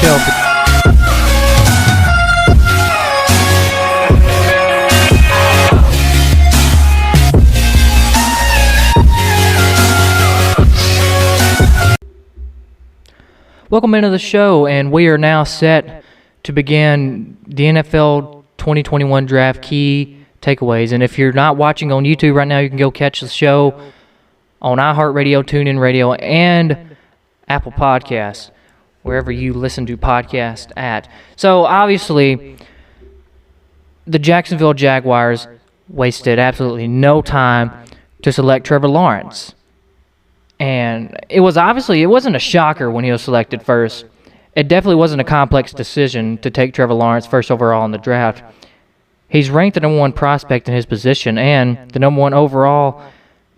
show. Welcome into the show, and we are now set to begin the NFL 2021 Draft key takeaways. And if you're not watching on YouTube right now, you can go catch the show on iHeartRadio, TuneIn Radio, and Apple Podcasts, wherever you listen to podcasts at. So, obviously, the Jacksonville Jaguars wasted absolutely no time to select Trevor Lawrence. And it wasn't a shocker when he was selected first. It definitely wasn't a complex decision to take Trevor Lawrence first overall in the draft. He's ranked the number one prospect in his position and the number one overall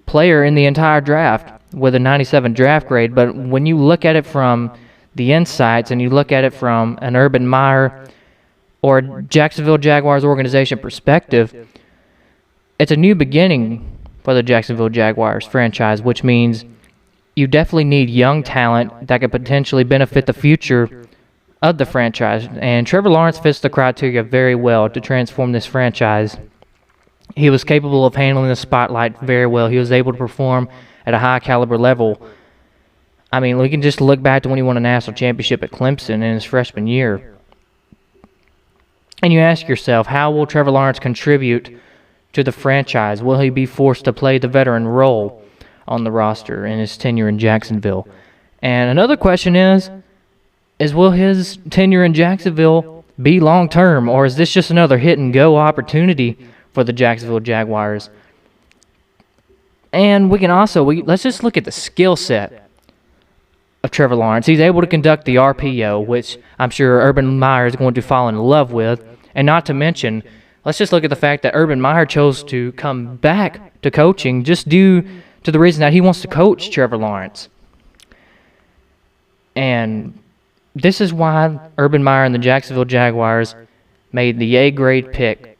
player in the entire draft with a 97 draft grade. But when you look at it from the insights and you look at it from an Urban Meyer or Jacksonville Jaguars organization perspective, it's a new beginning for the Jacksonville Jaguars franchise, which means you definitely need young talent that could potentially benefit the future of the franchise. And Trevor Lawrence fits the criteria very well to transform this franchise. He was capable of handling the spotlight very well. He was able to perform at a high caliber level. I mean, we can just look back to when he won a national championship at Clemson in his freshman year. And you ask yourself, how will Trevor Lawrence contribute to the franchise? Will he be forced to play the veteran role on the roster in his tenure in Jacksonville? And another question is will his tenure in Jacksonville be long-term, or is this just another hit-and-go opportunity for the Jacksonville Jaguars? And we can also, let's just look at the skill set of Trevor Lawrence. He's able to conduct the RPO, which I'm sure Urban Meyer is going to fall in love with. And not to mention, let's just look at the fact that Urban Meyer chose to come back to coaching just due to the reason that he wants to coach Trevor Lawrence. And this is why Urban Meyer and the Jacksonville Jaguars made the A-grade pick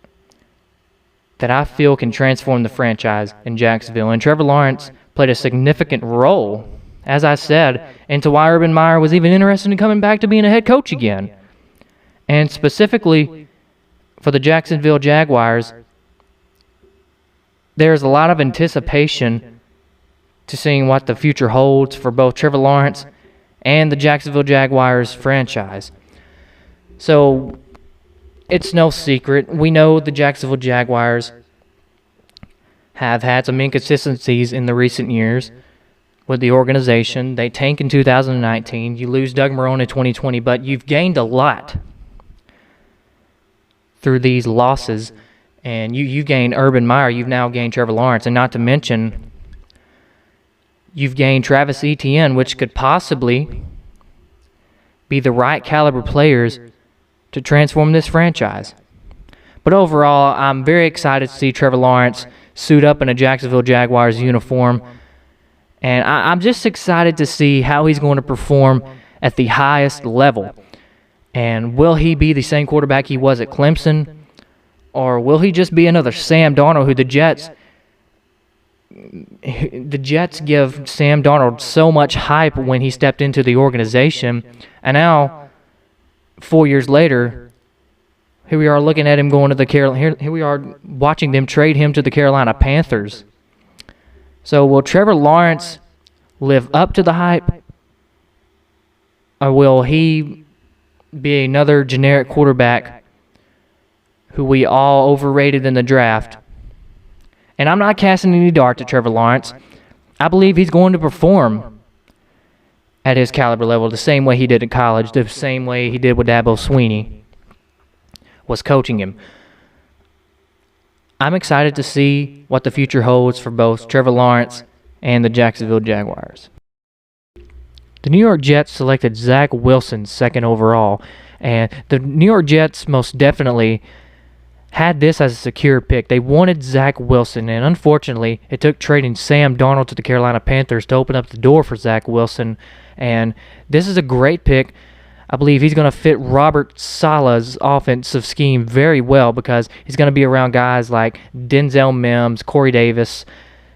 that I feel can transform the franchise in Jacksonville. And Trevor Lawrence played a significant role, as I said, into why Urban Meyer was even interested in coming back to being a head coach again. And specifically for the Jacksonville Jaguars, there's a lot of anticipation to seeing what the future holds for both Trevor Lawrence and the Jacksonville Jaguars franchise. So, it's no secret. We know the Jacksonville Jaguars have had some inconsistencies in the recent years with the organization. They tank in 2019. You lose Doug Marrone in 2020, but you've gained a lot through these losses. And you've gained Urban Meyer. You've now gained Trevor Lawrence. And not to mention, you've gained Travis Etienne, which could possibly be the right caliber players to transform this franchise. But overall, I'm very excited to see Trevor Lawrence suit up in a Jacksonville Jaguars uniform. And I'm just excited to see how he's going to perform at the highest level. And will he be the same quarterback he was at Clemson? Or will he just be another Sam Darnold, who the Jets give Sam Darnold so much hype when he stepped into the organization, and now 4 years later, here we are looking at him going to the here we are watching them trade him to the Carolina Panthers. So will Trevor Lawrence live up to the hype, or will he be another generic quarterback who we all overrated in the draft? And I'm not casting any dart to Trevor Lawrence. I believe he's going to perform at his caliber level the same way he did in college, the same way he did with Dabo Swinney was coaching him. I'm excited to see what the future holds for both Trevor Lawrence and the Jacksonville Jaguars. The New York Jets selected Zach Wilson second overall, and the New York Jets most definitely had this as a secure pick. They wanted Zach Wilson, and unfortunately, it took trading Sam Darnold to the Carolina Panthers to open up the door for Zach Wilson. And this is a great pick. I believe he's going to fit Robert Saleh's offensive scheme very well because he's going to be around guys like Denzel Mims, Corey Davis,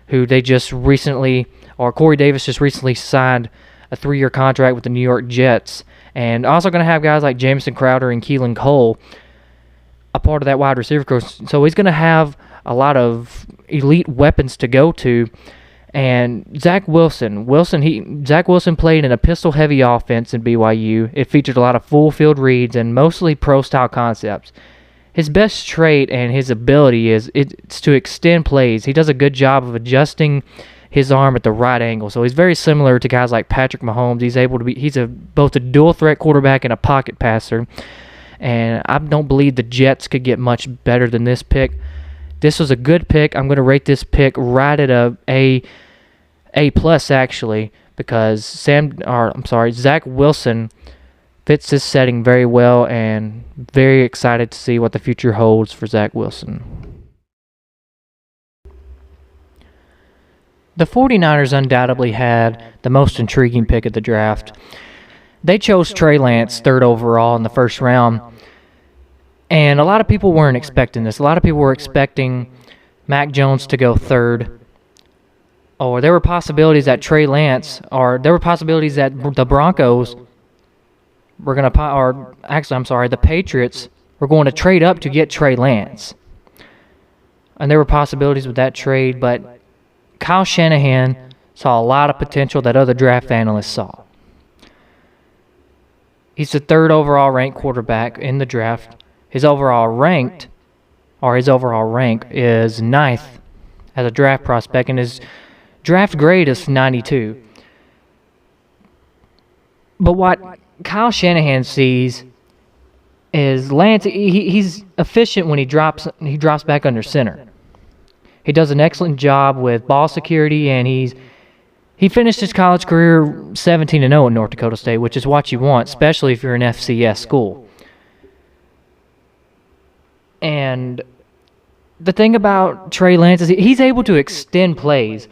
who Corey Davis just recently signed a 3-year contract with the New York Jets. And also going to have guys like Jamison Crowder and Keelan Cole a part of that wide receiver course. So he's going to have a lot of elite weapons to go to. And Zach Wilson played in a pistol-heavy offense in BYU. It featured a lot of full-field reads and mostly pro-style concepts. His best trait and his ability is to extend plays. He does a good job of adjusting his arm at the right angle. So he's very similar to guys like Patrick Mahomes. He's both a dual-threat quarterback and a pocket passer. And I don't believe the Jets could get much better than this pick. This was a good pick. I'm going to rate this pick right at A plus actually, because Zach Wilson fits this setting very well, and very excited to see what the future holds for Zach Wilson. The 49ers undoubtedly had the most intriguing pick of the draft. They chose Trey Lance, 3rd overall in the first round. And a lot of people weren't expecting this. A lot of people were expecting Mac Jones to go 3rd. Or there were possibilities that the Broncos were going to, the Patriots were going to trade up to get Trey Lance. And there were possibilities with that trade, but Kyle Shanahan saw a lot of potential that other draft analysts saw. He's the 3rd overall ranked quarterback in the draft. His overall rank is 9th as a draft prospect, and his draft grade is 92. But what Kyle Shanahan sees is Lance. He's efficient when he drops back under center. He does an excellent job with ball security, and he finished his college career 17-0 at North Dakota State, which is what you want, especially if you're an FCS school. And the thing about Trey Lance is he's able to extend plays.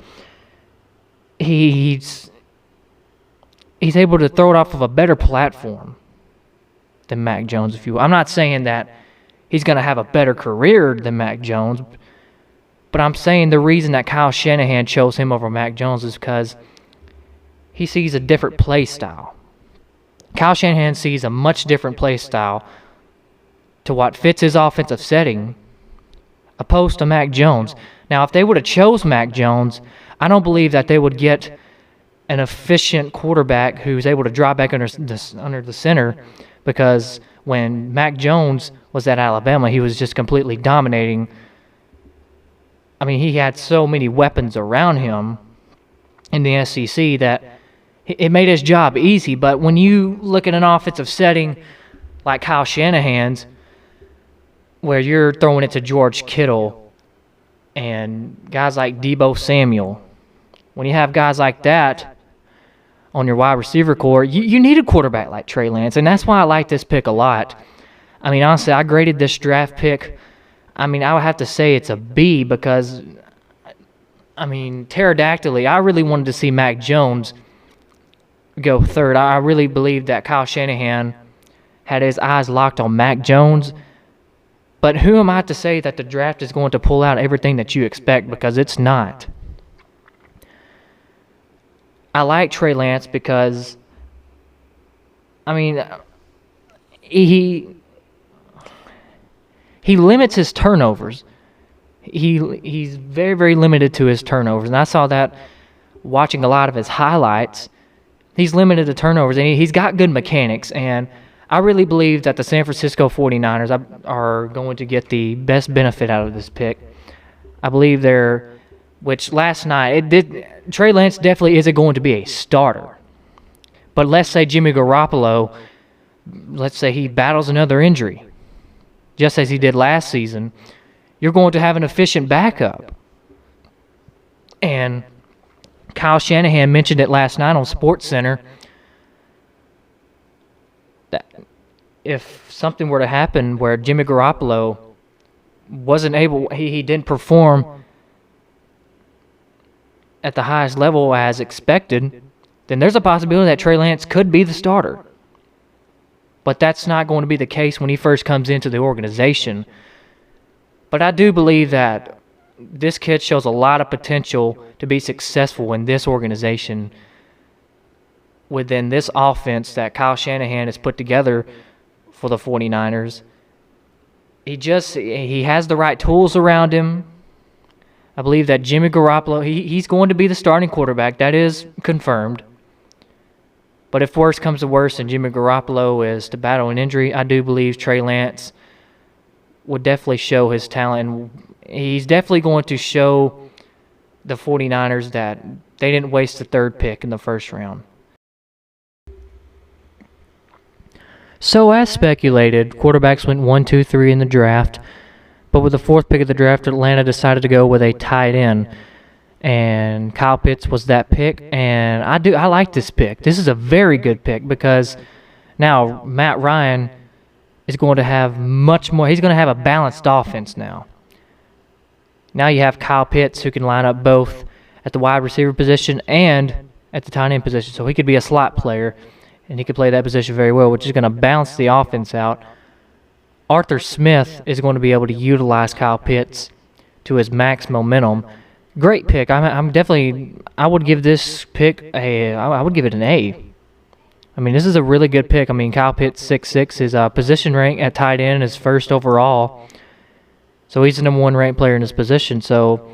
He's able to throw it off of a better platform than Mac Jones, if you will. I'm not saying that he's going to have a better career than Mac Jones, but I'm saying the reason that Kyle Shanahan chose him over Mac Jones is because he sees a different play style. Kyle Shanahan sees a much different play style to what fits his offensive setting, opposed to Mac Jones. Now, if they would have chose Mac Jones, I don't believe that they would get an efficient quarterback who's able to drop back under the center, because when Mac Jones was at Alabama, he was just completely dominating. I mean, he had so many weapons around him in the SEC that it made his job easy. But when you look at an offensive setting like Kyle Shanahan's, where you're throwing it to George Kittle and guys like Deebo Samuel, when you have guys like that on your wide receiver core, you need a quarterback like Trey Lance, and that's why I like this pick a lot. I mean, honestly, I graded this draft pick, I would have to say it's a B, because, pterodactyly, I really wanted to see Mac Jones go 3rd. I really believe that Kyle Shanahan had his eyes locked on Mac Jones. But who am I to say that the draft is going to pull out everything that you expect, because it's not. I like Trey Lance because, he limits his turnovers. He's very, very limited to his turnovers, and I saw that watching a lot of his highlights. He's limited to turnovers, and he's got good mechanics, and I really believe that the San Francisco 49ers are going to get the best benefit out of this pick. I believe which last night, Trey Lance definitely isn't going to be a starter. But let's say Jimmy Garoppolo, let's say he battles another injury, just as he did last season, you're going to have an efficient backup. And Kyle Shanahan mentioned it last night on SportsCenter, that if something were to happen where Jimmy Garoppolo wasn't able, he didn't perform at the highest level as expected, then there's a possibility that Trey Lance could be the starter. But that's not going to be the case when he first comes into the organization. But I do believe that this kid shows a lot of potential to be successful in this organization. within this offense that Kyle Shanahan has put together for the 49ers. He has the right tools around him. I believe that Jimmy Garoppolo, he's going to be the starting quarterback. That is confirmed. But if worse comes to worse and Jimmy Garoppolo is to battle an injury, I do believe Trey Lance would definitely show his talent. And he's definitely going to show the 49ers that they didn't waste the third pick in the first round. So as speculated, quarterbacks went 1, 2, 3 in the draft. But with the fourth pick of the draft, Atlanta decided to go with a tight end. And Kyle Pitts was that pick. And I like this pick. This is a very good pick because now Matt Ryan is going to have much more. He's going to have a balanced offense now. Now you have Kyle Pitts who can line up both at the wide receiver position and at the tight end position. So he could be a slot player, and he could play that position very well, which is going to balance the offense out. Arthur Smith is going to be able to utilize Kyle Pitts to his max momentum. Great pick. I would give this pick I would give it an A. I mean, this is a really good pick. I mean, Kyle Pitts, 6'6", his position rank at tight end is first overall. So he's the number one ranked player in his position. So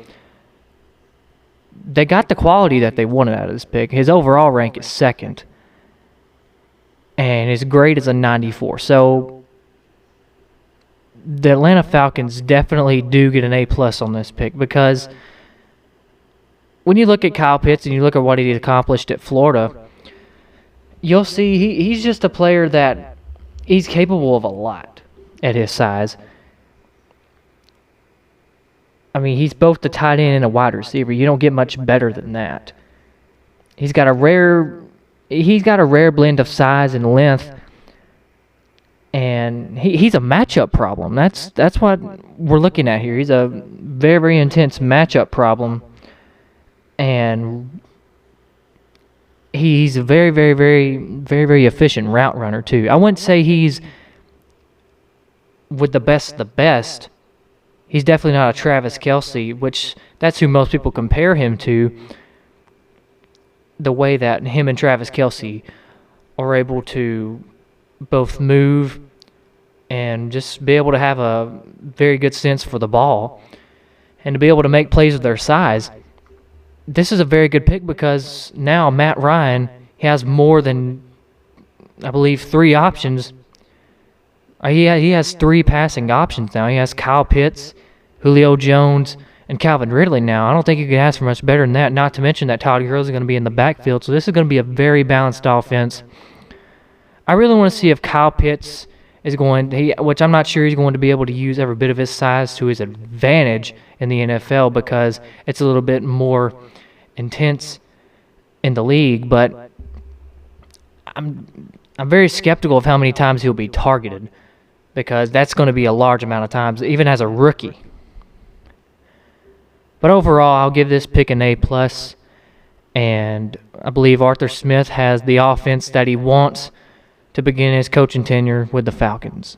they got the quality that they wanted out of this pick. His overall rank is second. And his grade is a 94. So the Atlanta Falcons definitely do get an A+ on this pick because when you look at Kyle Pitts and you look at what he accomplished at Florida, you'll see he's just a player that he's capable of a lot at his size. I mean, he's both the tight end and a wide receiver. You don't get much better than that. He's got a rare blend of size and length, and he's a matchup problem. That's what we're looking at here. He's a very, very intense matchup problem, and he's a very, very, very, very, very efficient route runner too. I wouldn't say he's with the best of the best. He's definitely not a Travis Kelce, which that's who most people compare him to. The way that him and Travis Kelce are able to both move and just be able to have a very good sense for the ball and to be able to make plays with their size. This is a very good pick because now Matt Ryan has more than, I believe, 3 options. He has 3 passing options now. He has Kyle Pitts, Julio Jones, and Calvin Ridley now. I don't think you can ask for much better than that, not to mention that Todd Gurley is going to be in the backfield. So this is going to be a very balanced offense. I really want to see if Kyle Pitts is which I'm not sure he's going to be able to use every bit of his size to his advantage in the NFL because it's a little bit more intense in the league, but I'm very skeptical of how many times he'll be targeted because that's going to be a large amount of times, even as a rookie. But overall, I'll give this pick an A+, and I believe Arthur Smith has the offense that he wants to begin his coaching tenure with the Falcons.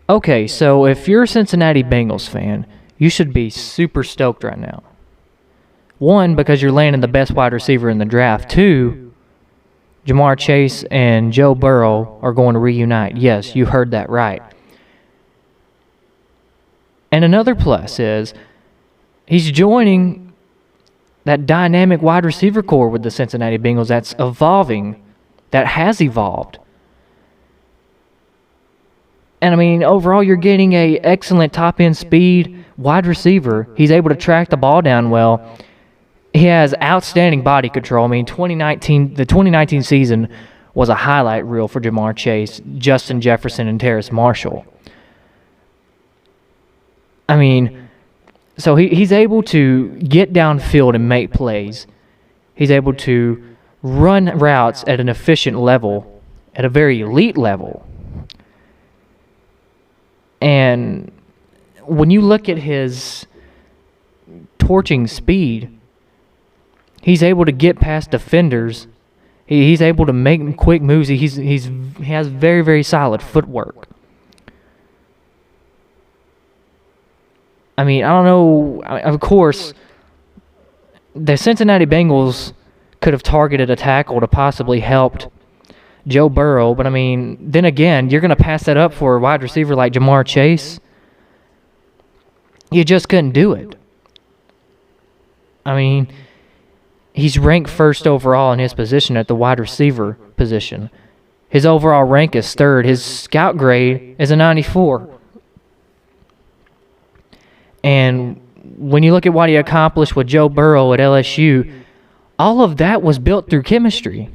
Okay, so if you're a Cincinnati Bengals fan, you should be super stoked right now. 1, because you're landing the best wide receiver in the draft. 2, Ja'Marr Chase and Joe Burrow are going to reunite. Yes, you heard that right. And another plus is he's joining that dynamic wide receiver core with the Cincinnati Bengals that's evolving, that has evolved. And, I mean, overall, you're getting a excellent top-end speed wide receiver. He's able to track the ball down well. He has outstanding body control. I mean, the 2019 season was a highlight reel for Ja'Marr Chase, Justin Jefferson, and Terrace Marshall. I mean, so he's able to get downfield and make plays. He's able to run routes at an efficient level, at a very elite level. And when you look at his torching speed, he's able to get past defenders. He's able to make quick moves. He has very, very solid footwork. I mean, I don't know. Of course, the Cincinnati Bengals could have targeted a tackle to possibly helped Joe Burrow, but I mean, then again, you're going to pass that up for a wide receiver like Ja'Marr Chase. You just couldn't do it. I mean, he's ranked first overall in his position at the wide receiver position. His overall rank is third. His scout grade is a 94. And when you look at what he accomplished with Joe Burrow at LSU, all of that was built through chemistry.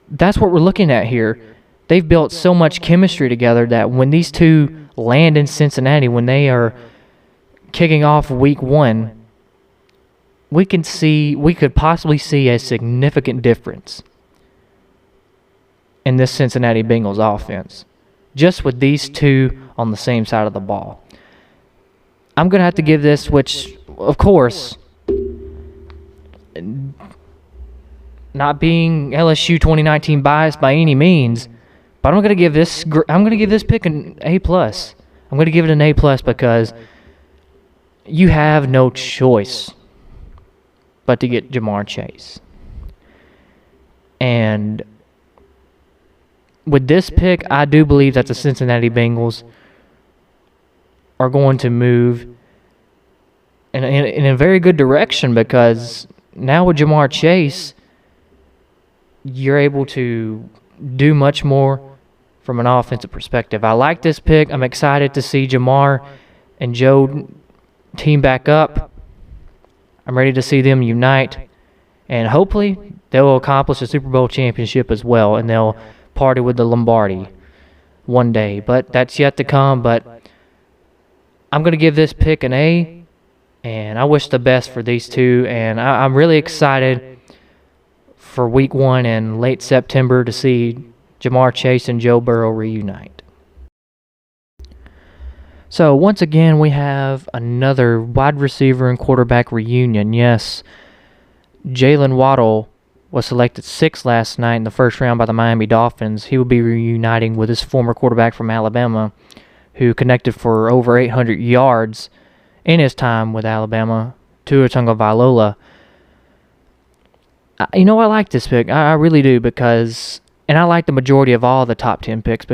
That's what we're looking at here. They've built so much chemistry together that when these two land in Cincinnati, when they are kicking off week 1, we could possibly see a significant difference in this Cincinnati Bengals offense, just with these two on the same side of the ball. I'm going to have to give this, which, of course, not being LSU 2019 biased by any means, but I'm going to give this pick an A+. I'm going to give it an A+ because you have no choice but to get Ja'Marr Chase. And with this pick, I do believe that the Cincinnati Bengals are going to move in a very good direction, because now with Ja'Marr Chase, you're able to do much more from an offensive perspective. I like this pick. I'm excited to see Ja'Marr and Joe team back up. I'm ready to see them unite, and hopefully they'll accomplish a Super Bowl championship as well, and they'll party with the Lombardi one day. But that's yet to come. But I'm going to give this pick an A, and I wish the best for these two, and I'm really excited for week 1 in late September to see Ja'Marr Chase and Joe Burrow reunite. So once again, we have another wide receiver and quarterback reunion. Yes, Jalen Waddle was selected 6th last night in the first round by the Miami Dolphins. He will be reuniting with his former quarterback from Alabama, who connected for over 800 yards in his time with Alabama, Tua Tagovailoa. I like this pick. I really do, because, and I like the majority of all the top 10 picks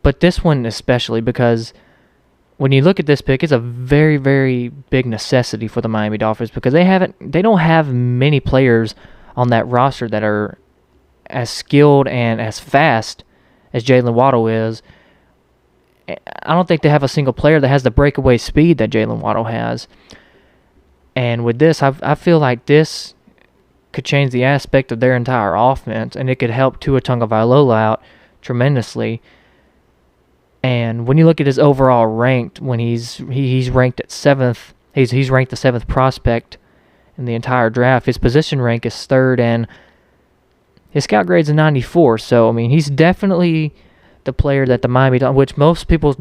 but this one especially, because when you look at this pick, it's a very, very big necessity for the Miami Dolphins, because they don't have many players on that roster that are as skilled and as fast as Jalen Waddle is. I don't think they have a single player that has the breakaway speed that Jalen Waddle has. And with this, I feel like this could change the aspect of their entire offense, and it could help Tua Tagovailoa out tremendously. And when you look at his overall ranked, when he's ranked at 7th, he's ranked the 7th prospect in the entire draft. His position rank is 3rd, and his scout grade's a 94. So I mean, he's definitely the player that the Miami, which most people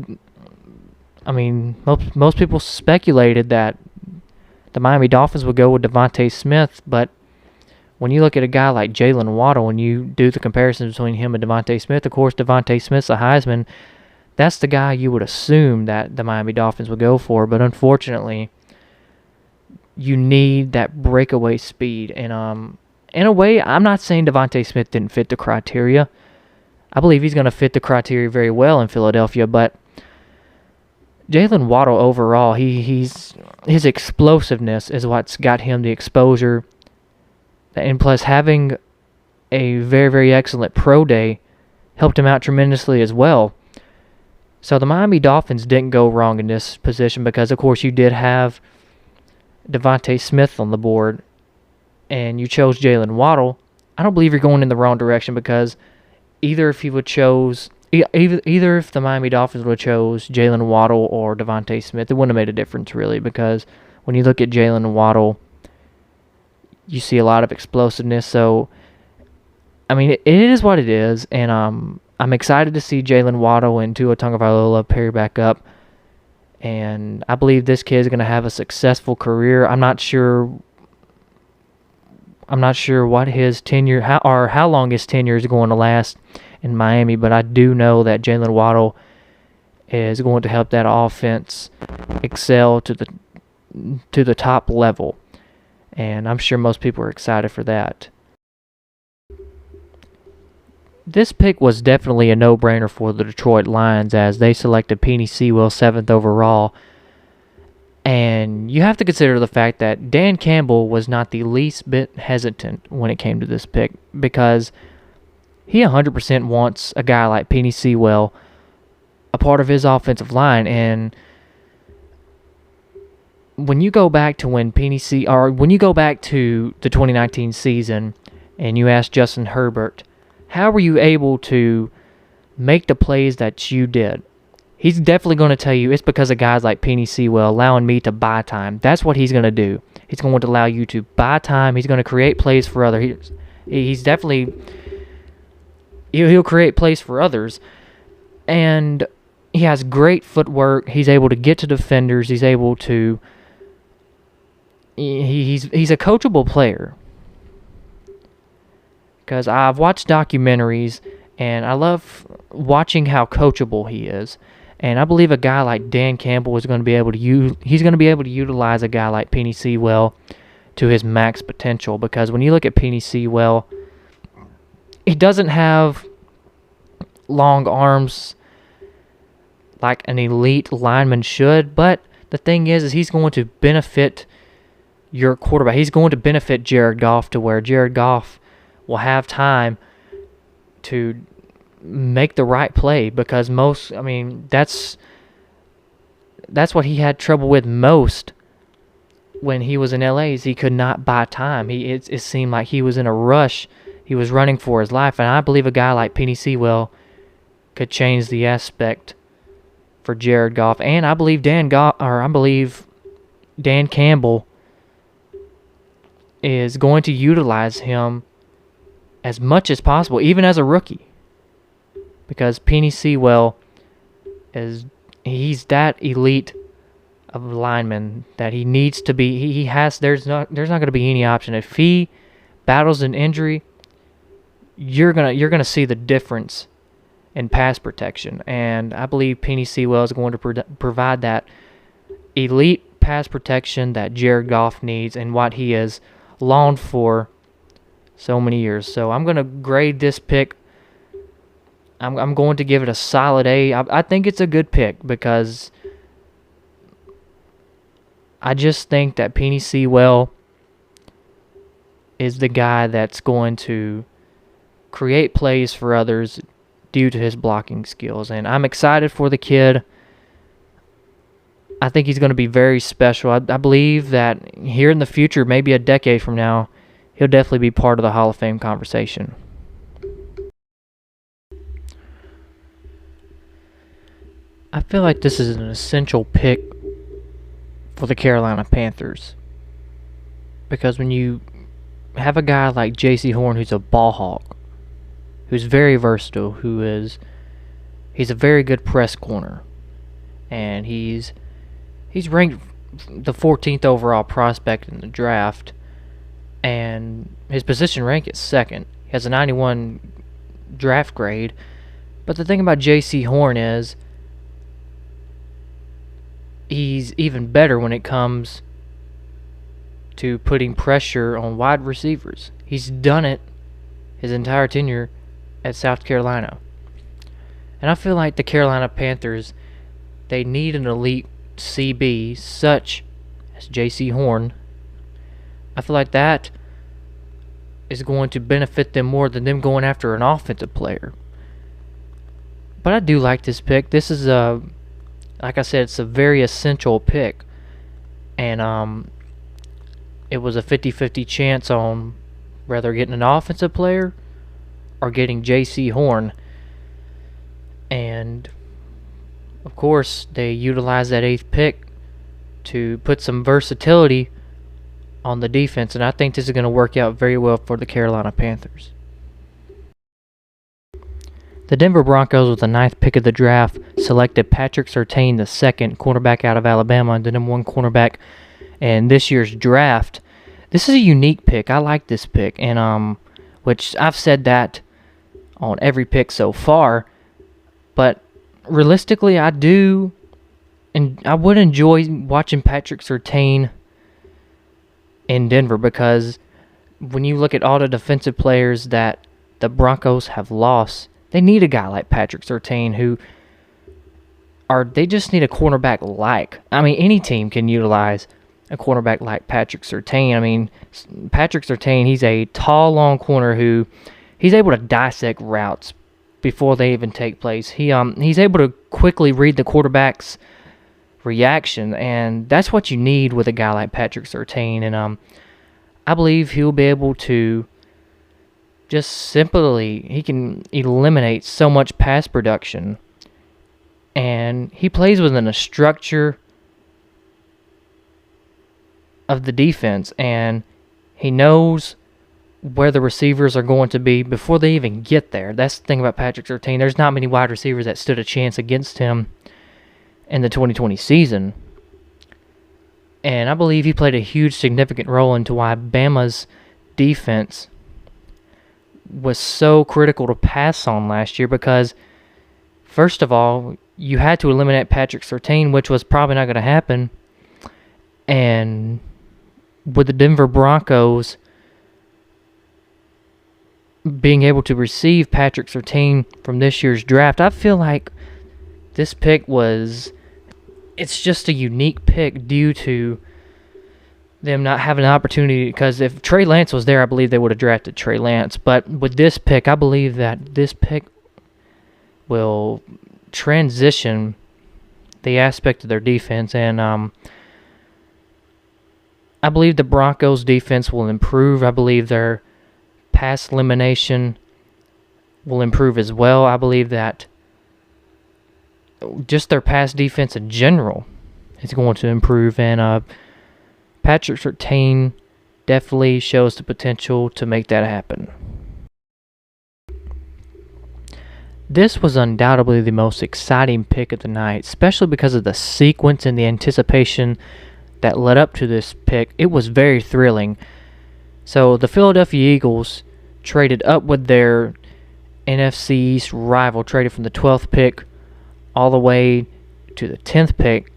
speculated that the Miami Dolphins would go with Devontae Smith, but when you look at a guy like Jalen Waddle and you do the comparison between him and Devontae Smith, of course, Devontae Smith's a Heisman. That's the guy you would assume that the Miami Dolphins would go for, but unfortunately, you need that breakaway speed. And in a way, I'm not saying Devontae Smith didn't fit the criteria. I believe he's going to fit the criteria very well in Philadelphia, but Jalen Waddle overall, his explosiveness is what's got him the exposure. And plus, having a very, very excellent pro day helped him out tremendously as well. So the Miami Dolphins didn't go wrong in this position, because, of course, you did have Devontae Smith on the board, and you chose Jalen Waddle. I don't believe you're going in the wrong direction, because either if the Miami Dolphins would have chose Jalen Waddle or Devontae Smith, it wouldn't have made a difference really, because when you look at Jalen Waddle, you see a lot of explosiveness. So, I mean, it is what it is, and I'm excited to see Jalen Waddle and Tua Tagovailoa pair back up, and I believe this kid is going to have a successful career. I'm not sure what his tenure, how long his tenure is going to last in Miami, but I do know that Jalen Waddle is going to help that offense excel to to the top level. And I'm sure most people are excited for that. This pick was definitely a no-brainer for the Detroit Lions as they selected Penei Sewell 7th overall. And you have to consider the fact that Dan Campbell was not the least bit hesitant when it came to this pick, because he 100% wants a guy like Penei Sewell a part of his offensive line. And when you go back to when when you go back to the 2019 season and you ask Justin Herbert, how were you able to make the plays that you did? He's definitely going to tell you it's because of guys like Penei Sewell allowing me to buy time. That's what he's going to do. He's going to allow you to buy time. He's going to create plays for others. He's definitely... He'll create plays for others. And he has great footwork. He's able to get to defenders. He's able to... He's a coachable player. Because I've watched documentaries, and I love watching how coachable he is. And I believe a guy like Dan Campbell is going to be able to utilize a guy like Penei Sewell to his max potential. Because when you look at Penei Sewell, he doesn't have long arms like an elite lineman should. But the thing is he's going to benefit your quarterback. He's going to benefit Jared Goff to where Jared Goff will have time to make the right play, because that's what he had trouble with most when he was in LA, is he could not buy time. It seemed like he was in a rush. He was running for his life, and I believe a guy like Penei Sewell could change the aspect for Jared Goff. And I believe Dan Campbell is going to utilize him as much as possible, even as a rookie. Because Penei Sewell he's that elite of a lineman that he needs to be. There's not going to be any option. If he battles an injury, you're gonna see the difference in pass protection. And I believe Penei Sewell is going to provide that elite pass protection that Jared Goff needs and what he has longed for so many years. So I'm going to grade this pick. I'm going to give it a solid A. I think it's a good pick because I just think that Penei Sewell is the guy that's going to create plays for others due to his blocking skills. And I'm excited for the kid. I think he's going to be very special. I believe that here in the future, maybe a decade from now, he'll definitely be part of the Hall of Fame conversation. I feel like this is an essential pick for the Carolina Panthers, because when you have a guy like Jaycee Horn, who's a ball hawk, who's very versatile, he's a very good press corner, and he's ranked the 14th overall prospect in the draft, and his position rank is second. He has a 91 draft grade. But the thing about Jaycee Horn is he's even better when it comes to putting pressure on wide receivers. He's done it his entire tenure at South Carolina. And I feel like the Carolina Panthers, they need an elite CB such as Jaycee Horn. I feel like that is going to benefit them more than them going after an offensive player. But I do like this pick. This is like I said, it's a very essential pick. And it was a 50-50 chance on whether getting an offensive player or getting Jaycee Horn. And of course, they utilized that 8th pick to put some versatility on the defense, and I think this is going to work out very well for the Carolina Panthers. The Denver Broncos, with the 9th pick of the draft, selected Patrick Surtain II, cornerback out of Alabama, the number 1 cornerback in this year's draft. This is a unique pick. I like this pick, and which I've said that on every pick so far, but realistically, I do and I would enjoy watching Patrick Surtain in Denver, because when you look at all the defensive players that the Broncos have lost, they need a guy like Patrick Surtain they just need a cornerback like. I mean, any team can utilize a cornerback like Patrick Surtain. I mean, Patrick Surtain, he's a tall, long corner who he's able to dissect routes before they even take place. He's able to quickly read the quarterback's reaction, and that's what you need with a guy like Patrick Surtain. And I believe he'll be able to he can eliminate so much pass production, and he plays within a structure of the defense, and he knows where the receivers are going to be before they even get there. That's the thing about Patrick Surtain. There's not many wide receivers that stood a chance against him in the 2020 season. And I believe he played a huge significant role into why Bama's defense was so critical to pass on last year, because first of all, you had to eliminate Patrick Surtain, which was probably not going to happen. And with the Denver Broncos being able to receive Patrick Surtain from this year's draft, I feel like this pick it's just a unique pick due to them not having an opportunity, because if Trey Lance was there, I believe they would have drafted Trey Lance. But with this pick, I believe that this pick will transition the aspect of their defense, and I believe the Broncos' defense will improve. I believe their pass elimination will improve as well. I believe that just their pass defense in general is going to improve, and Patrick Surtain definitely shows the potential to make that happen. This was undoubtedly the most exciting pick of the night, especially because of the sequence and the anticipation that led up to this pick. It was very thrilling. So the Philadelphia Eagles traded up with their NFC East rival, traded from the 12th pick all the way to the 10th pick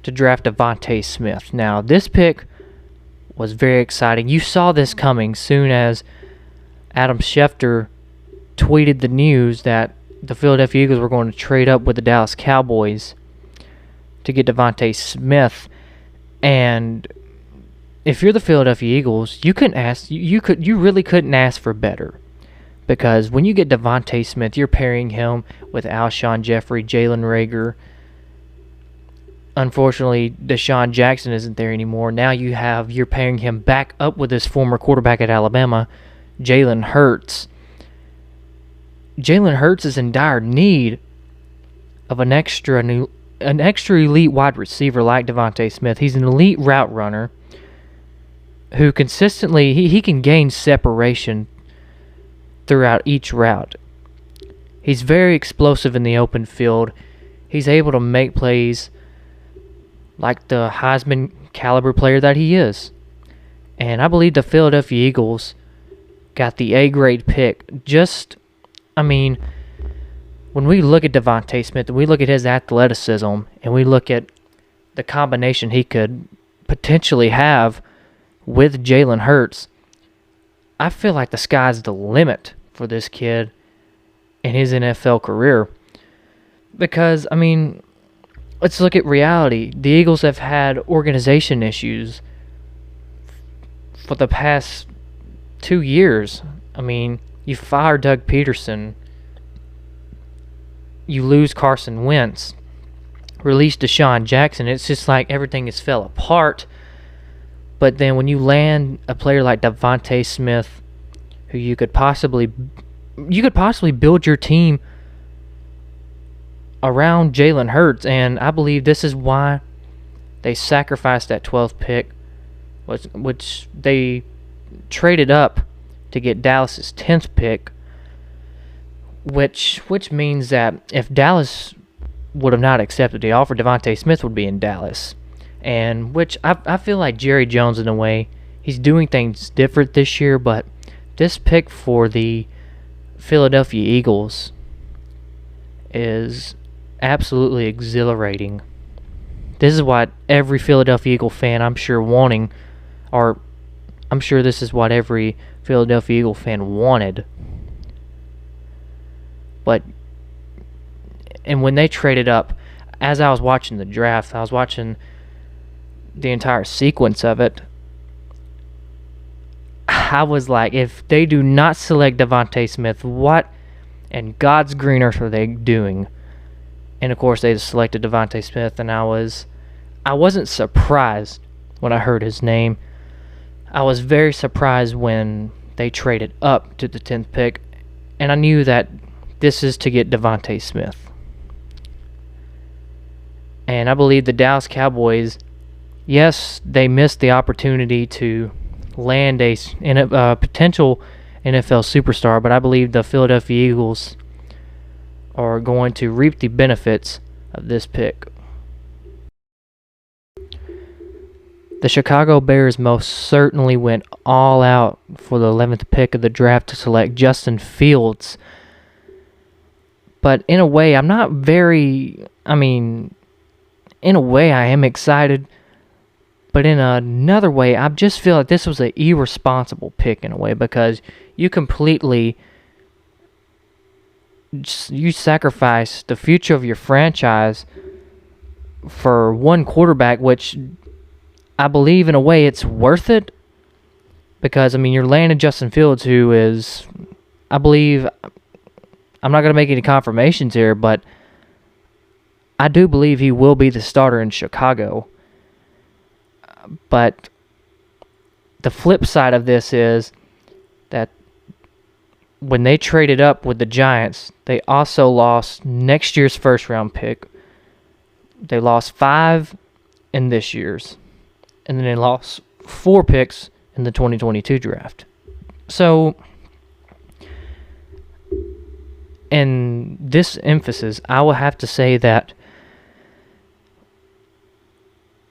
to draft DeVonta Smith. Now, this pick was very exciting. You saw this coming soon as Adam Schefter tweeted the news that the Philadelphia Eagles were going to trade up with the Dallas Cowboys to get DeVonta Smith. And if you're the Philadelphia Eagles, you really couldn't ask for better. Because when you get DeVonta Smith, you're pairing him with Alshon Jeffrey, Jalen Reagor. Unfortunately, Deshaun Jackson isn't there anymore. Now you're pairing him back up with his former quarterback at Alabama, Jalen Hurts. Jalen Hurts is in dire need of an extra elite wide receiver like DeVonta Smith. He's an elite route runner who consistently he can gain separation throughout each route. He's very explosive in the open field. He's able to make plays like the Heisman caliber player that he is. And I believe the Philadelphia Eagles got the A-grade pick. When we look at DeVonta Smith and we look at his athleticism and we look at the combination he could potentially have with Jalen Hurts, I feel like the sky's the limit for this kid in his NFL career. Because, let's look at reality. The Eagles have had organization issues for the past 2 years. You fire Doug Peterson, you lose Carson Wentz, release Deshaun Jackson. It's just like everything has fell apart. But then when you land a player like DeVonta Smith, who you could possibly build your team around Jalen Hurts, and I believe this is why they sacrificed that 12th pick, which they traded up to get Dallas's 10th pick, which means that if Dallas would have not accepted the offer, DeVonta Smith would be in Dallas. And which I feel like Jerry Jones, in a way, he's doing things different this year, but this pick for the Philadelphia Eagles is absolutely exhilarating. this is what every Philadelphia Eagle fan, I'm sure, wanting, or I'm sure this is what every Philadelphia Eagle fan wanted. But, and when they traded up, as I was watching the draft, I was watching the entire sequence of it, I was like, if they do not select DeVonta Smith, what in God's green earth are they doing? And of course, they selected DeVonta Smith, and I wasn't surprised when I heard his name. I was very surprised when they traded up to the 10th pick, and I knew that this is to get DeVonta Smith. And I believe the Dallas Cowboys, yes, they missed the opportunity to land a potential NFL superstar, but I believe the Philadelphia Eagles are going to reap the benefits of this pick. The Chicago Bears most certainly went all out for the 11th pick of the draft to select Justin Fields. But in a way, in a way I am excited. But in another way, I just feel like this was an irresponsible pick in a way, because you completely sacrifice the future of your franchise for one quarterback, which I believe in a way it's worth it, because you're landing Justin Fields, who is, I believe, I'm not going to make any confirmations here, but I do believe he will be the starter in Chicago. But the flip side of this is that when they traded up with the Giants, they also lost next year's first-round pick. They lost 5 in this year's. And then they lost 4 picks in the 2022 draft. So, in this emphasis, I will have to say that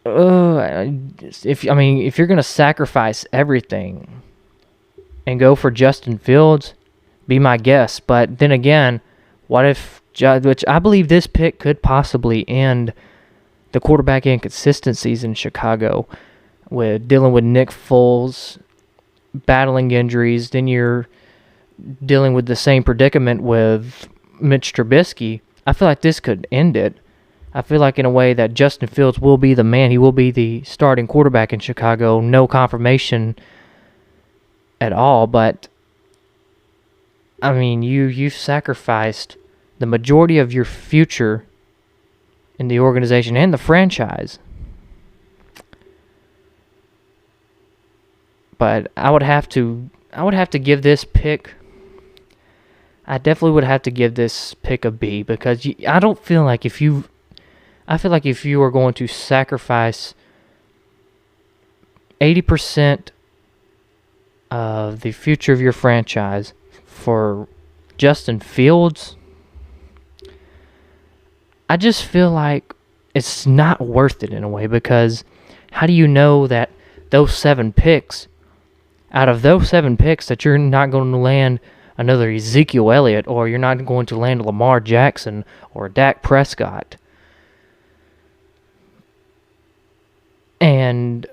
if you're going to sacrifice everything and go for Justin Fields, be my guest. But then again, what if, which I believe this pick could possibly end the quarterback inconsistencies in Chicago, with dealing with Nick Foles, battling injuries. Then you're dealing with the same predicament with Mitch Trubisky. I feel like this could end it. I feel like in a way that Justin Fields will be the man. He will be the starting quarterback in Chicago. No confirmation at all, but you've sacrificed the majority of your future in the organization and the franchise. But I would have to give this pick. I definitely would have to give this pick a B, because I feel like if you are going to sacrifice 80% of the future of your franchise for Justin Fields, I just feel like it's not worth it in a way, because how do you know that those 7 picks, out of those 7 picks, that you're not going to land another Ezekiel Elliott, or you're not going to land Lamar Jackson or Dak Prescott? And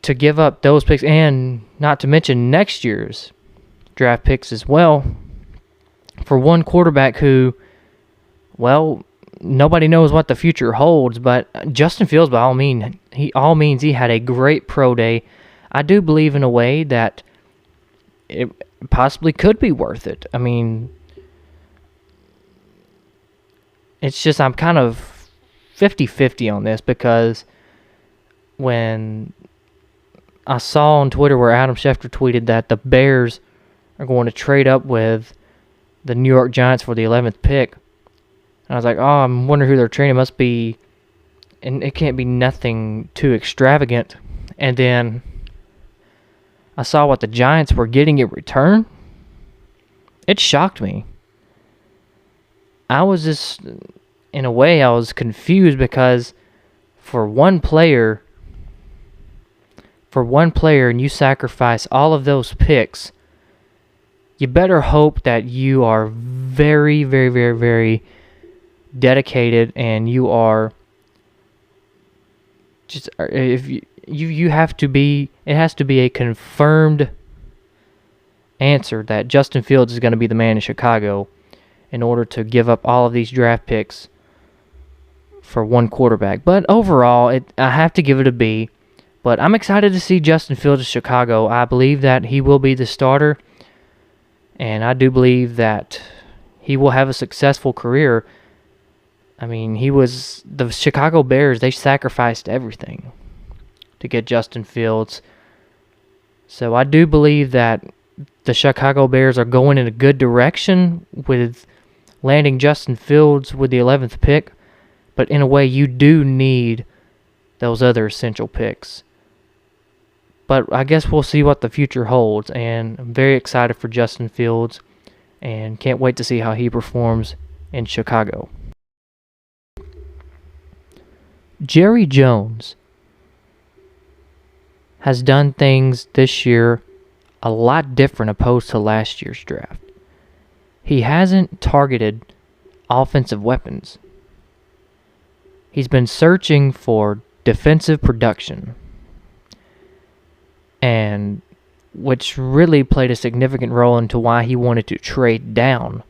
to give up those picks, and not to mention next year's draft picks as well, for one quarterback who, well, nobody knows what the future holds, but Justin Fields, by all means, he had a great pro day. I do believe in a way that it possibly could be worth it. It's just I'm kind of 50-50 on this, because when I saw on Twitter where Adam Schefter tweeted that the Bears are going to trade up with the New York Giants for the 11th pick, and I was like, oh, I'm wondering who they're trading. It must be, and it can't be nothing too extravagant. And then I saw what the Giants were getting in return. It shocked me. I was just, in a way, I was confused, because for one player, and you sacrifice all of those picks, you better hope that you are very, very, very, very dedicated, and you are just if you have to be, it has to be a confirmed answer that Justin Fields is going to be the man in Chicago in order to give up all of these draft picks for one quarterback. But overall, I have to give it a B. But I'm excited to see Justin Fields in Chicago. I believe that he will be the starter, and I do believe that he will have a successful career. I mean, the Chicago Bears, they sacrificed everything to get Justin Fields. So I do believe that the Chicago Bears are going in a good direction with landing Justin Fields with the 11th pick. But in a way, you do need those other essential picks. But I guess we'll see what the future holds. And I'm very excited for Justin Fields and can't wait to see how he performs in Chicago. Jerry Jones has done things this year a lot different opposed to last year's draft. He hasn't targeted offensive weapons. He's been searching for defensive production, and which really played a significant role into why he wanted to trade down,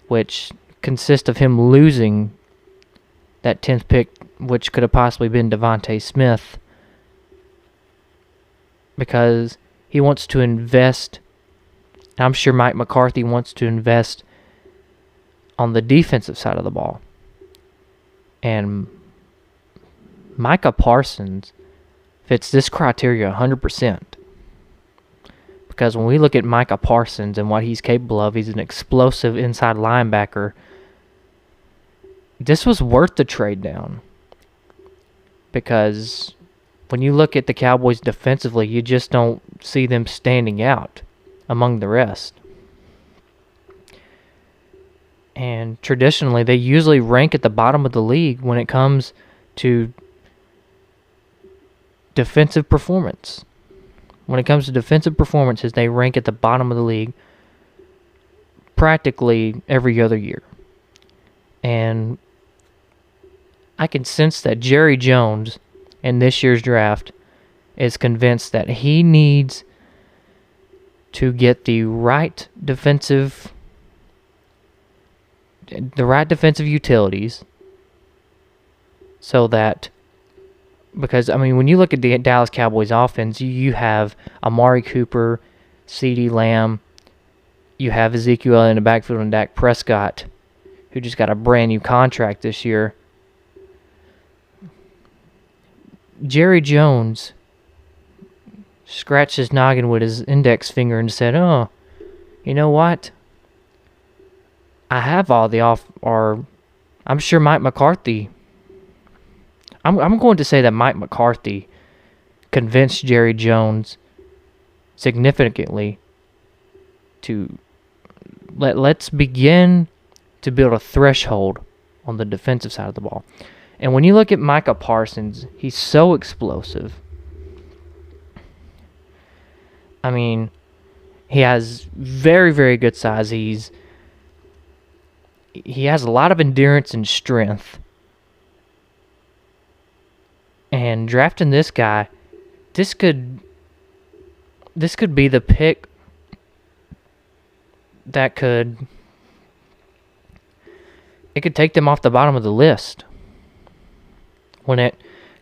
which consists of him losing that 10th pick, which could have possibly been Devontae Smith, because he wants to invest. I'm sure Mike McCarthy wants to invest on the defensive side of the ball. And Micah Parsons fits this criteria 100%. Because when we look at Micah Parsons and what he's capable of, he's an explosive inside linebacker. This was worth the trade down. Because when you look at the Cowboys defensively, you just don't see them standing out among the rest. And traditionally, they usually rank at the bottom of the league when it comes to defensive performance. When it comes to defensive performances, they rank at the bottom of the league practically every other year. And I can sense that Jerry Jones in this year's draft is convinced that he needs to get the right defensive utilities, so that, because, I mean, when you look at the Dallas Cowboys offense, you have Amari Cooper, CeeDee Lamb, you have Ezekiel in the backfield and Dak Prescott, who just got a brand new contract this year. Jerry Jones scratched his noggin with his index finger and said, "Oh, you know what? I have all the I'm sure Mike McCarthy." I'm going to say that Mike McCarthy convinced Jerry Jones significantly to let's begin to build a threshold on the defensive side of the ball. And when you look at Micah Parsons, he's so explosive. I mean, he has very, very good size. He has a lot of endurance and strength. And drafting this guy, this could be the pick that could take them off the bottom of the list when it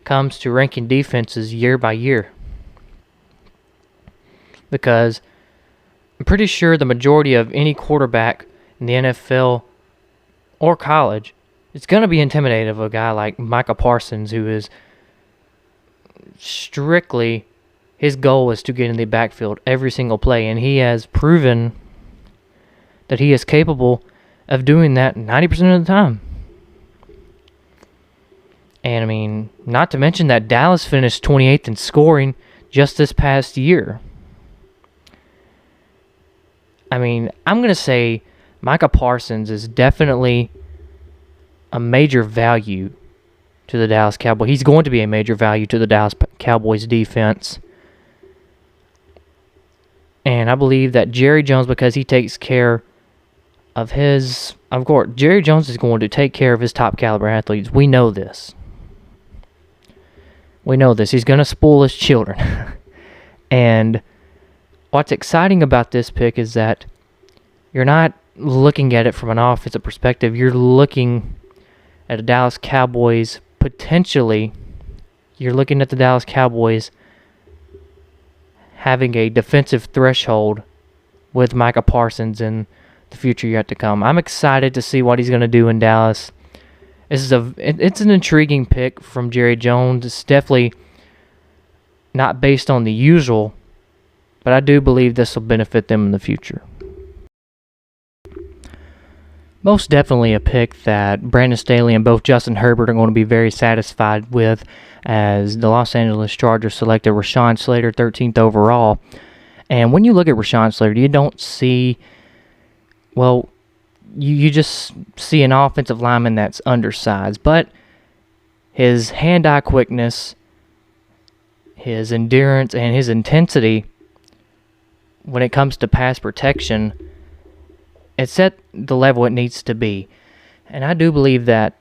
comes to ranking defenses year by year. Because I'm pretty sure the majority of any quarterback in the NFL or college is going to be intimidated of a guy like Micah Parsons, who is strictly, his goal is to get in the backfield every single play, and he has proven that he is capable of doing that 90% of the time. And, I mean, not to mention that Dallas finished 28th in scoring just this past year. I mean, I'm going to say Micah Parsons is definitely a major value to the Dallas Cowboys. He's going to be a major value to the Dallas Cowboys defense. And I believe that Jerry Jones, because he takes care of his... Of course, Jerry Jones is going to take care of his top caliber athletes. We know this. We know this. He's going to spoil his children. And what's exciting about this pick is that you're not looking at it from an offensive perspective. You're looking at the Dallas Cowboys potentially. You're looking at the Dallas Cowboys having a defensive threshold with Micah Parsons in the future yet to come. I'm excited to see what he's going to do in Dallas. It's an intriguing pick from Jerry Jones. It's definitely not based on the usual, but I do believe this will benefit them in the future. Most definitely a pick that Brandon Staley and both Justin Herbert are going to be very satisfied with, as the Los Angeles Chargers selected Rashawn Slater 13th overall. And when you look at Rashawn Slater, you don't see, well, you just see an offensive lineman that's undersized, but his hand-eye quickness, his endurance, and his intensity when it comes to pass protection, it's at the level it needs to be. And I do believe that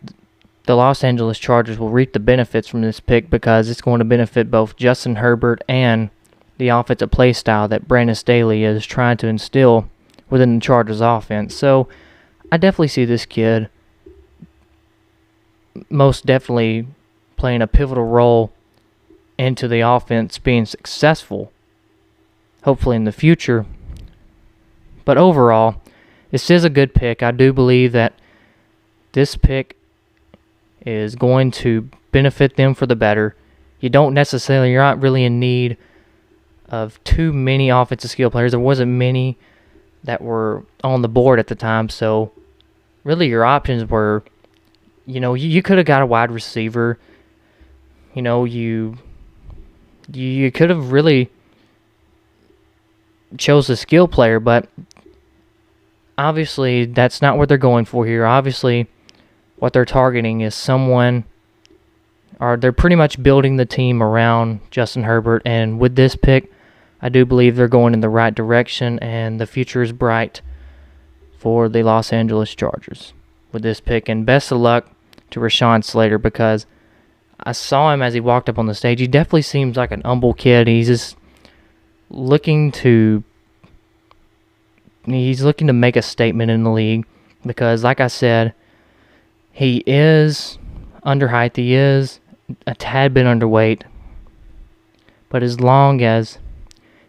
the Los Angeles Chargers will reap the benefits from this pick, because it's going to benefit both Justin Herbert and the offensive play style that Brandon Staley is trying to instill within the Chargers offense. So I definitely see this kid most definitely playing a pivotal role into the offense being successful, hopefully in the future. But overall, this is a good pick. I do believe that this pick is going to benefit them for the better. You're not really in need of too many offensive skill players. There wasn't many that were on the board at the time, so really your options were, you could have got a wide receiver. You could have really chose a skill player, but obviously that's not what they're going for here. Obviously what they're targeting is someone, or they're pretty much building the team around Justin Herbert, and with this pick, I do believe they're going in the right direction, and the future is bright for the Los Angeles Chargers with this pick. And best of luck to Rashawn Slater, because I saw him as he walked up on the stage. He definitely seems like an humble kid. He's just looking to make a statement in the league, because like I said, he is underheight. He is a tad bit underweight, but as long as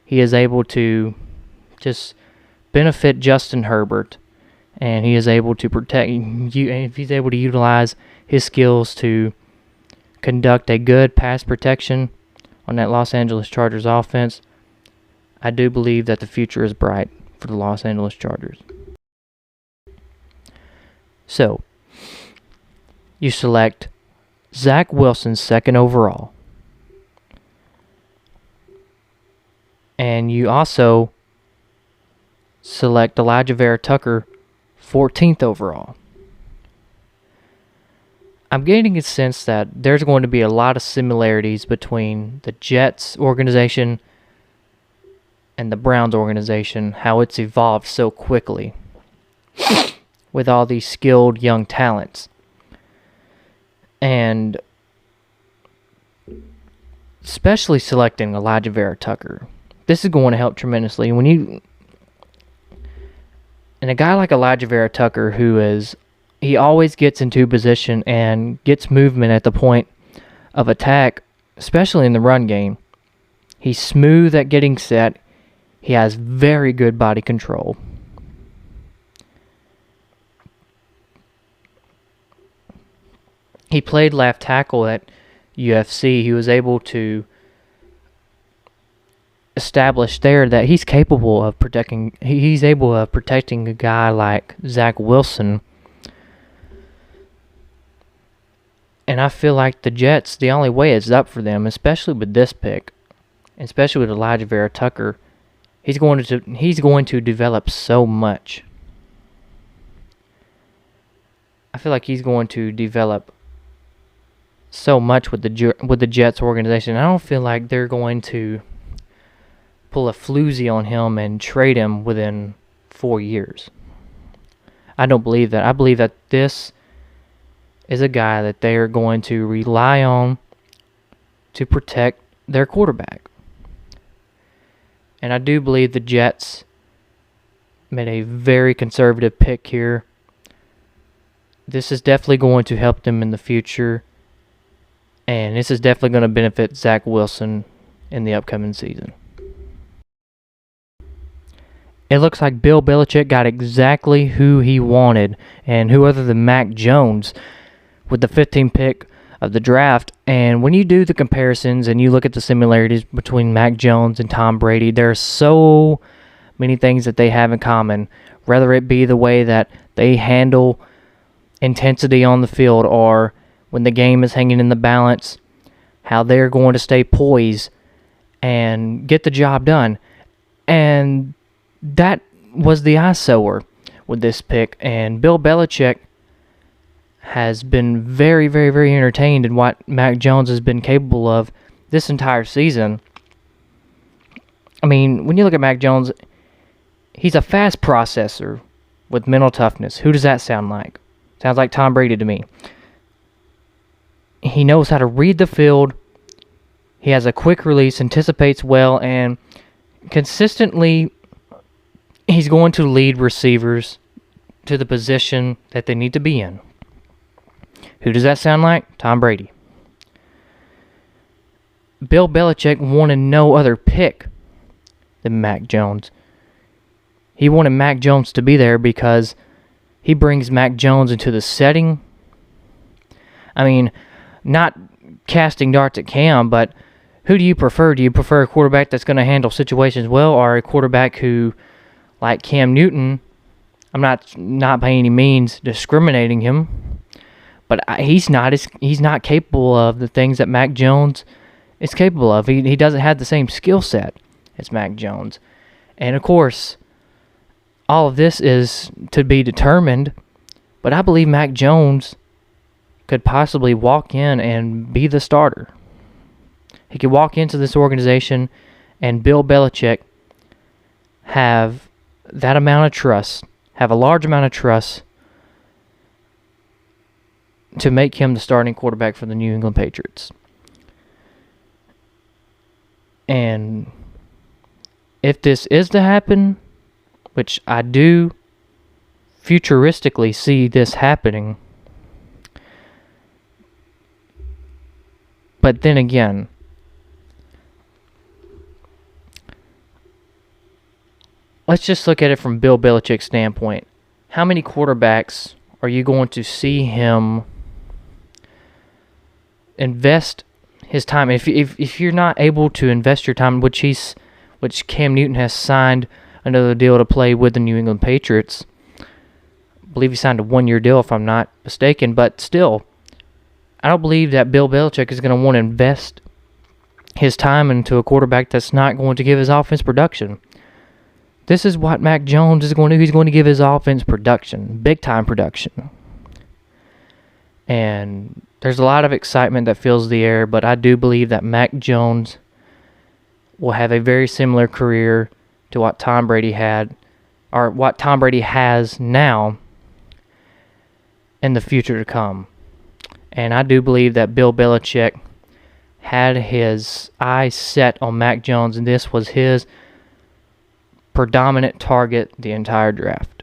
he is able to just benefit Justin Herbert, and he is able to protect you, and if he's able to utilize his skills to conduct a good pass protection on that Los Angeles Chargers offense, I do believe that the future is bright for the Los Angeles Chargers. So, you select Zach Wilson 2nd overall. And you also select Elijah Vera Tucker 14th overall. I'm getting a sense that there's going to be a lot of similarities between the Jets organization and the Browns organization, how it's evolved so quickly with all these skilled young talents. And especially selecting Elijah Vera Tucker, this is going to help tremendously. And a guy like Elijah Vera Tucker, he always gets into position and gets movement at the point of attack, especially in the run game. He's smooth at getting set. He has very good body control. He played left tackle at UFC. He was able to establish there that he's capable of protecting. He's able of protecting a guy like Zach Wilson. And I feel like the Jets, the only way is up for them, especially with this pick, especially with Elijah Vera Tucker. He's going to develop so much. I feel like he's going to develop so much with the Jets organization. I don't feel like they're going to pull a floozy on him and trade him within 4 years. I don't believe that. I believe that this is a guy that they are going to rely on to protect their quarterback. And I do believe the Jets made a very conservative pick here. This is definitely going to help them in the future. And this is definitely going to benefit Zach Wilson in the upcoming season. It looks like Bill Belichick got exactly who he wanted, and who other than Mac Jones with the 15th pick of the draft. And when you do the comparisons and you look at the similarities between Mac Jones and Tom Brady, there are so many things that they have in common, whether it be the way that they handle intensity on the field, or when the game is hanging in the balance, how they're going to stay poised and get the job done. And that was the eye sower with this pick. And Bill Belichick has been very, very, very entertained in what Mac Jones has been capable of this entire season. I mean, when you look at Mac Jones, he's a fast processor with mental toughness. Who does that sound like? Sounds like Tom Brady to me. He knows how to read the field. He has a quick release, anticipates well, and consistently he's going to lead receivers to the position that they need to be in. Who does that sound like? Tom Brady. Bill Belichick wanted no other pick than Mac Jones. He wanted Mac Jones to be there because he brings Mac Jones into the setting. I mean, not casting darts at Cam, but who do you prefer? Do you prefer a quarterback that's going to handle situations well, or a quarterback who, like Cam Newton, I'm not by any means discriminating him, but he's not capable of the things that Mac Jones is capable of. He doesn't have the same skill set as Mac Jones. And of course, all of this is to be determined, but I believe Mac Jones could possibly walk in and be the starter. He could walk into this organization and Bill Belichick have that amount of trust, have a large amount of trust to make him the starting quarterback for the New England Patriots. And if this is to happen, which I do futuristically see this happening, but then again, let's just look at it from Bill Belichick's standpoint. How many quarterbacks are you going to see him invest his time? If you're not able to invest your time, which Cam Newton has signed another deal to play with the New England Patriots. I believe he signed a 1-year deal, if I'm not mistaken. But still, I don't believe that Bill Belichick is going to want to invest his time into a quarterback that's not going to give his offense production. This is what Mac Jones is going to do. He's going to give his offense production, big-time production. And there's a lot of excitement that fills the air, but I do believe that Mac Jones will have a very similar career to what Tom Brady had, or what Tom Brady has now in the future to come. And I do believe that Bill Belichick had his eyes set on Mac Jones, and this was his predominant target the entire draft.